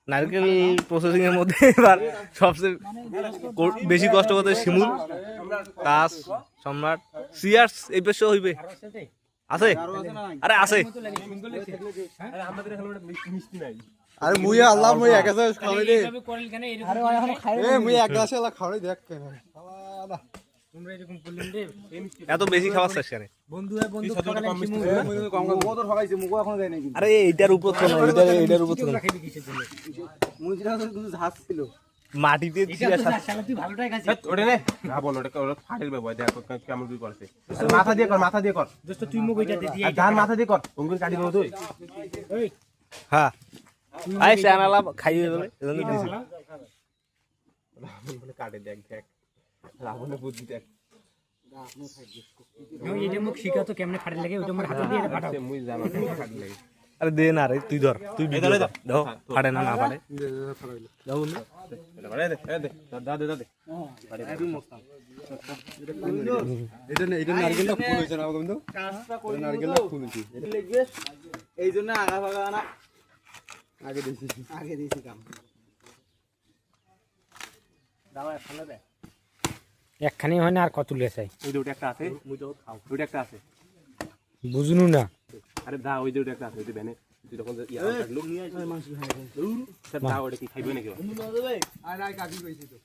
নারকেল প্রসেসিং এর মধ্যে এবার সবচেয়ে বেশি কষ্ট করতে শিমুল, তাস, সম্রাট, সিয়ার্স এই পেশ হইবে আছে। আরে আছে, আরে মুই আল্লাহ মুই এক গ্লাস খাওয়াই দে। আরে ভাই এখন খাই এ মুই এক গ্লাস আল্লাহ খাওয়াই দেখ কেন আল্লাহ তোমরা এরকম করলেন রে। এত বেশি খাওয়ার শেষ করে বন্ধু হয় বন্ধু সকালে শিমু মুই কম কম তো খাইছে মুগো এখন দেয় নাকি। আরে এইটার উপর তো না, এইটার উপর তো না। মুই যেটা কিছু ঝাঁজ ছিল মাটিতে দিয়া শালা তুই ভালোটাই খাইছিস। ওটা নে না বল, ওটা ফাটিল বে বয়, দেখো কেমন কি করছে। মাথা দিয়ে কর, মাথা দিয়ে কর দোস্ত তুই মুগ ওইটা দে দিয়ে। আর ডান মাথা দিয়ে কর, অঙ্গুর কাটি দেবো তুই। এই হ্যাঁ আই সানালা খাইয়ে বলে এজন্য দিছি। বলে কাটে দেখ দেখ রাবণের বুদ্ধি দেখ। আমি এটা মুখ শিখা তো কেমনে ফাটে লাগে ওইটা আমার হাতে দিয়ে ফাটাও। মুই জানো কাটি লাগে। আরে দে না রে, তুই ধর, তুই ভিডিও কর দাও, ফাটে না না ফাটে দাও বন্ধু। আরে দে দে দাদা দাদা এটা নারকেলটা ফুল হইছে না বন্ধু, নারকেলটা ফুল হইছে এইজন্য আগা ভাগা না আগে দিছি কাম দাও এখানে দে একখানি হয় না আর কত লে চাই। ওই দুটো একটা আছে, মুই তো খাও, ওইটা একটা আছে বুঝনু না। আরে দা ওই দুটো একটা আছে, ওই বেনে তুই যখন ইয়া থাকলো মাংস খাই স্যার দা ওটা কি খাইবে নাকি? আর কাকি কইছি তো